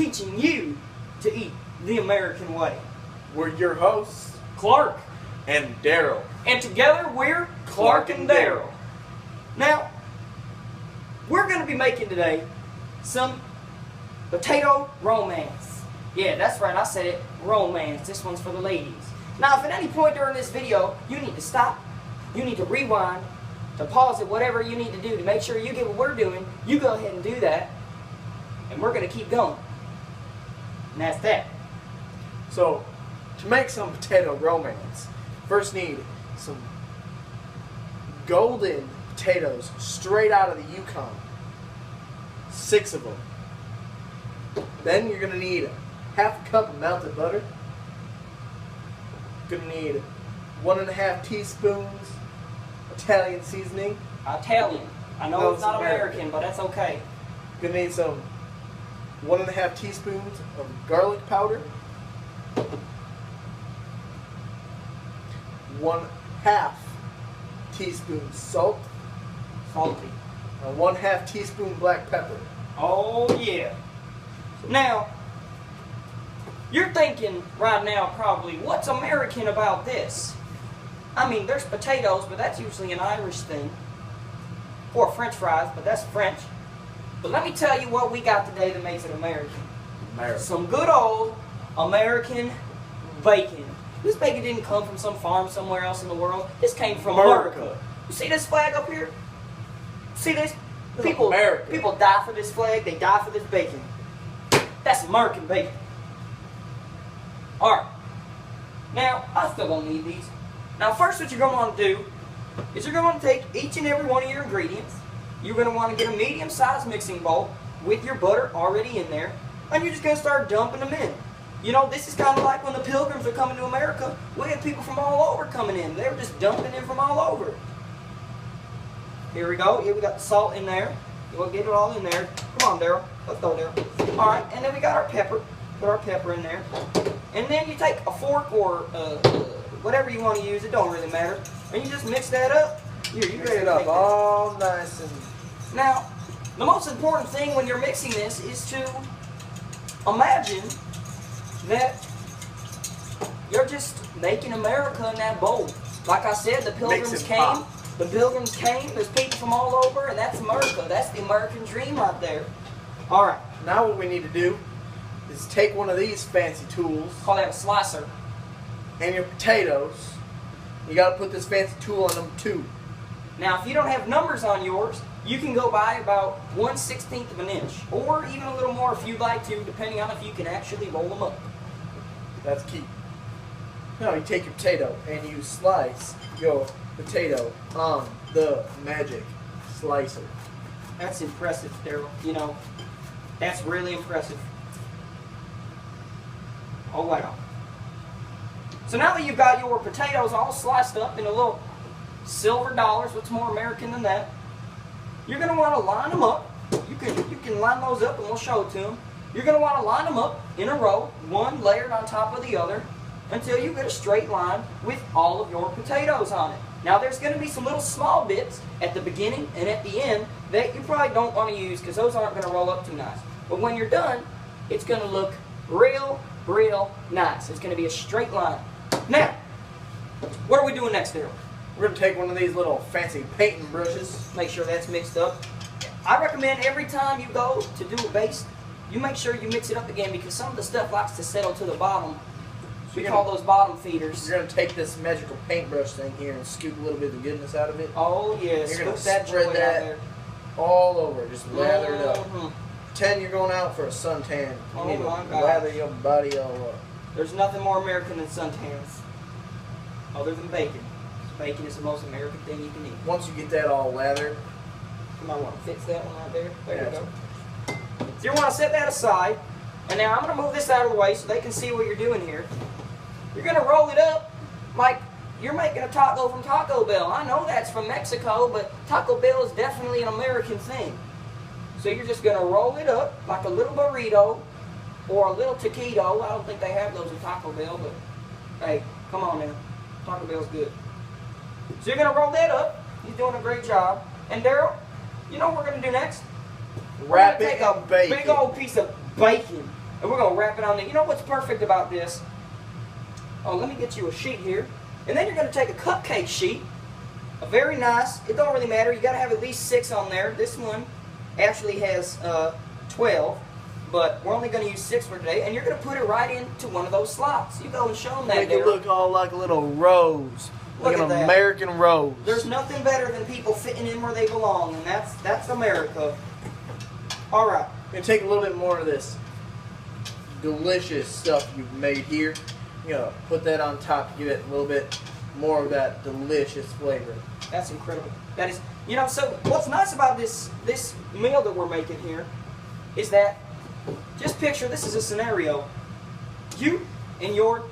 teaching you to eat the American way. We're your hosts, Clark. and Daryl. And together we're Clark and Daryl. Now, we're going to be making today some potato romance. Yeah, that's right, I said it, romance. This one's for the ladies. Now, if at any point during this video you need to stop, you need to rewind, to pause it, whatever you need to do to make sure you get what we're doing, you go ahead and do that, and we're going to keep going. And that's that. So, to make some potato romance, first need some golden potatoes straight out of the Yukon. 6 of them. Then you're going to need half a cup of melted butter. Going to need 1.5 teaspoons Italian seasoning. Italian. I know No, it's not it's American, but that's okay. Going to need some 1.5 teaspoons of garlic powder. 1/2 teaspoon salt. Salty. And 1/2 teaspoon black pepper. Oh, yeah. Now, you're thinking right now probably, what's American about this? I mean, there's potatoes, but that's usually an Irish thing. Or French fries, but that's French. But let me tell you what we got today that makes it American. Some good old American bacon. This bacon didn't come from some farm somewhere else in the world. This came from America. You see this flag up here? See this? People die for this flag. They die for this bacon. That's American bacon. Alright. Now, I still don't need these. Now, first what you're going to want to do is you're going to want to take each and every one of your ingredients. You're going to want to get a medium-sized mixing bowl with your butter already in there. And you're just going to start dumping them in. You know, this is kind of like when the Pilgrims were coming to America. We had people from all over coming in. They were just dumping in from all over. Here we go. Here we got the salt in there. We'll get it all in there. Come on, Daryl. Let's go, Daryl. All right, and then we got our pepper. Put our pepper in there. And then you take a fork or whatever you want to use. It don't really matter. And you just mix that up. Here, you Mix ready it to up take that? all nice and... Now, the most important thing when you're mixing this is to imagine that you're just making America in that bowl. Like I said, the Pilgrims came. pop. The Pilgrims came. There's people from all over, and that's America. That's the American dream right there. All right. Now what we need to do is take one of these fancy tools Call that a slicer. and your potatoes. You got to put this fancy tool on them too. Now, if you don't have numbers on yours, you can go by about 1/16 of an inch, or even a little more if you'd like to, depending on if you can actually roll them up. That's key. Now you take your potato and you slice your potato on the magic slicer. That's impressive, Daryl. You know, that's really impressive. Oh, wow. So now that you've got your potatoes all sliced up in a little silver dollars, what's more American than that? You're going to want to line them up. You can line those up and we'll show it to them. You're going to want to line them up in a row, one layered on top of the other, until you get a straight line with all of your potatoes on it. Now there's going to be some little small bits at the beginning and at the end that you probably don't want to use because those aren't going to roll up too nice. But when you're done, it's going to look real nice. It's going to be a straight line. Now, what are we doing next, Daryl? We're going to take one of these little fancy painting brushes. Make sure that's mixed up. I recommend every time you go to do a base, you make sure you mix it up again because some of the stuff likes to settle to the bottom. We call those bottom feeders. You're going to take this magical paintbrush thing here and scoop a little bit of the goodness out of it. Oh, yes. You're going to that spread joy out that there. all over. Just lather it up. Mhm. Pretend you're going out for a suntan. You Oh need to my gosh. lather your body all up. There's nothing more American than suntans, other than bacon. Bacon is the most American thing you can eat. Once you get that all lathered, You might want to fix that one right there. There Yeah. you go. So you want to set that aside. And now I'm going to move this out of the way so they can see what you're doing here. You're going to roll it up like you're making a taco from Taco Bell. I know that's from Mexico, but Taco Bell is definitely an American thing. So you're just going to roll it up like a little burrito or a little taquito. I don't think they have those in Taco Bell, but hey, come on now. Taco Bell's good. So you're going to roll that up. He's doing a great job. And Daryl, you know what we're going to do next? wrap We're it gonna in take a bacon. big old piece of bacon. And we're going to wrap it on there. You know what's perfect about this? Oh, let me get you a sheet here. And then you're going to take a cupcake sheet. A very nice, it don't really matter. You got to have at least 6 on there. This one actually has 12. But we're only going to use 6 for today. And you're going to put it right into one of those slots. You go and show them that. Make it look all like a little rose. Look like at an that. American rose. There's nothing better than people fitting in where they belong. And that's America. All right. I'm going to take a little bit more of this delicious stuff you've made here. You know, put that on top to give it a little bit more of that delicious flavor. That's incredible. That is, you know, so what's nice about this meal that we're making here is that, just picture, this is a scenario. You and your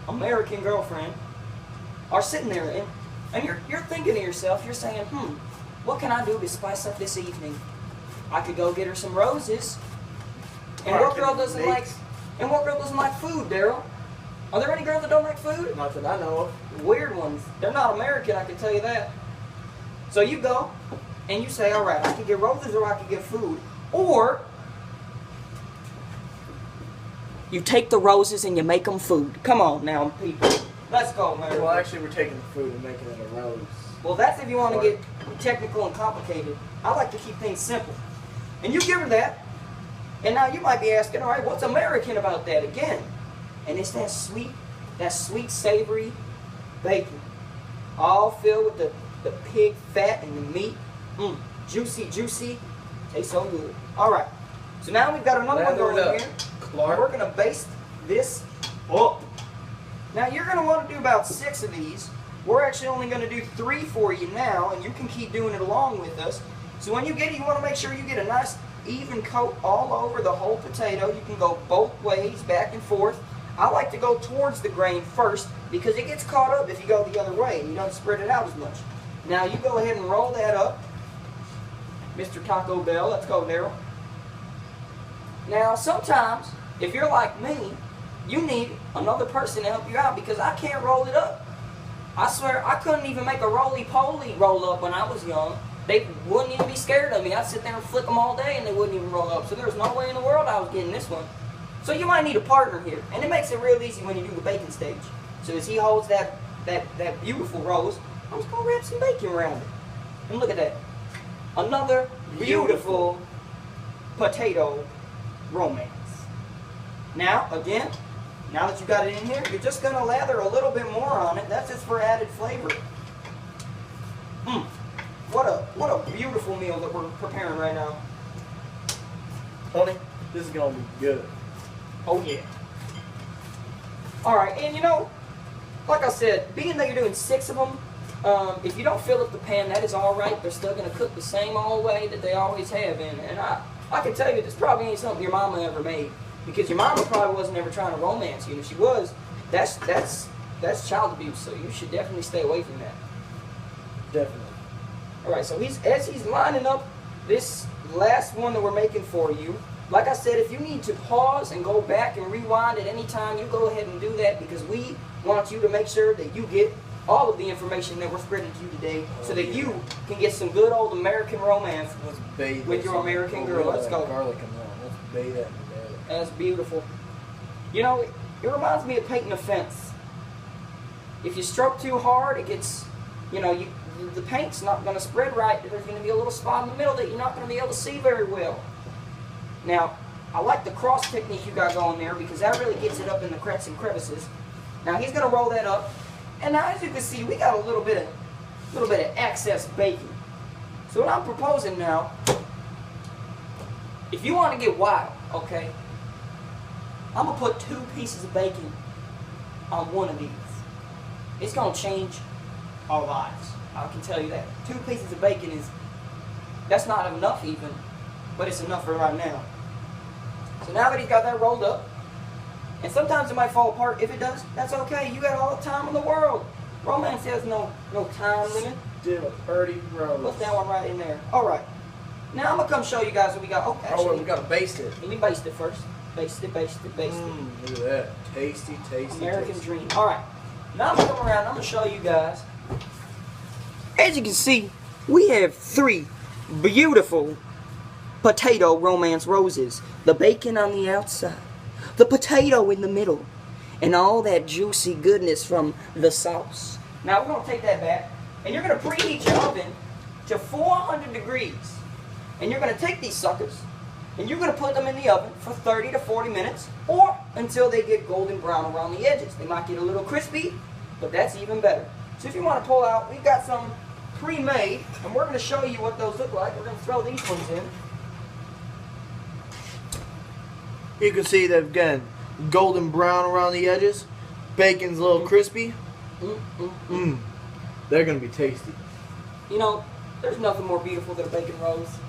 American girlfriend are sitting there and you're thinking to yourself, you're saying, what can I do to spice up this evening? I could go get her some roses. And what girl doesn't like food, Daryl? Are there any girls that don't like food? Not that I know of. Weird ones. They're not American, I can tell you that. So you go and you say, all right, I could get roses or I could get food. Or you take the roses and you make them food. Come on now, people. Let's go, America. Well, actually, we're taking the food and making it a rose. Well, that's if you want to get technical and complicated. I like to keep things simple. And you give her that. And now you might be asking, all right, what's American about that again? And it's that sweet, savory bacon. All filled with the pig fat and the meat. Juicy, juicy. Tastes so good. All right. So now we've got another one going in here. Clark. We're going to baste this up. Now you're going to want to do about 6 of these. We're actually only going to do 3 for you now, and you can keep doing it along with us. So when you get it, you want to make sure you get a nice even coat all over the whole potato. You can go both ways, back and forth. I like to go towards the grain first because it gets caught up if you go the other way and you don't spread it out as much. Now you go ahead and roll that up. Mr. Taco Bell, let's go, Daryl. Now sometimes, if you're like me, you need another person to help you out because I can't roll it up. I swear, I couldn't even make a roly-poly roll up when I was young. They wouldn't even be scared of me. I'd sit there and flick them all day and they wouldn't even roll up. So there's no way in the world I was getting this one. So you might need a partner here. And it makes it real easy when you do the bacon stage. So as he holds that beautiful rose, I'm just going to wrap some bacon around it. And look at that. Another beautiful potato romance. Now, again, now that you got it in here, you're just going to lather a little bit more on it. That's just for added flavor. What a beautiful meal that we're preparing right now. Tony, this is going to be good. Oh, yeah. Alright, and you know, like I said, being that you're doing 6 of them, if you don't fill up the pan, that is alright. They're still going to cook the same old way that they always have. And I can tell you, this probably ain't something your mama ever made. Because your mama probably wasn't ever trying to romance you. And if she was, that's child abuse. So you should definitely stay away from that. Definitely. Alright, so as he's lining up this last one that we're making for you, like I said, if you need to pause and go back and rewind at any time, you go ahead and do that because we want you to make sure that you get all of the information that we're spreading to you today so that you can get some good old American romance with your American girl. Let's go. Garlic and all. Let's bathe that in garlic. That's beautiful. You know, it reminds me of painting a fence. If you stroke too hard, it gets, you know, the paint's not going to spread right. There's going to be a little spot in the middle that you're not going to be able to see very well. Now, I like the cross technique you got going there because that really gets it up in the cracks and crevices. Now he's going to roll that up, and now as you can see, we got a little bit of excess bacon. So what I'm proposing now, if you want to get wild, okay, I'm going to put 2 pieces of bacon on one of these. It's going to change our lives. I can tell you that. 2 pieces of bacon that's not enough even, but it's enough for right now. So now that he's got that rolled up, and sometimes it might fall apart. If it does, that's okay. You got all the time in the world. Romance has no time limit. Did a pretty rose. Put that one right in there. All right. Now I'm gonna come show you guys what we got. Oh, actually, we gotta baste it. Let me baste it first. Baste it, baste it, baste it. Look at that. Tasty, tasty, American tasty. dream. All right. Now I'm gonna come around. I'm gonna show you guys. As you can see, we have 3 beautiful potato romance roses. The bacon on the outside, the potato in the middle, and all that juicy goodness from the sauce. Now we're going to take that back, and you're going to preheat your oven to 400 degrees. And you're going to take these suckers, and you're going to put them in the oven for 30 to 40 minutes, or until they get golden brown around the edges. They might get a little crispy, but that's even better. So if you want to pull out, we've got some pre-made, and we're going to show you what those look like. We're going to throw these ones in. You can see they've got golden brown around the edges. Bacon's a little crispy. They're going to be tasty. You know, there's nothing more beautiful than a bacon roast.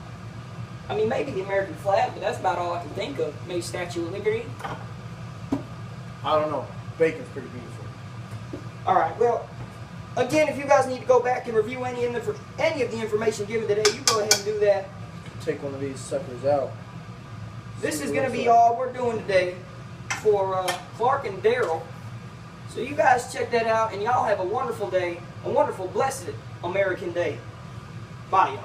I mean, maybe the American flag, but that's about all I can think of. Maybe Statue of Liberty. I don't know. Bacon's pretty beautiful. All right, well, again, if you guys need to go back and review any of the information given today, you go ahead and do that. Take one of these suckers out. This is going to be all we're doing today for Clark and Daryl. So you guys check that out, and y'all have a wonderful day, a wonderful, blessed American day. Bye, y'all.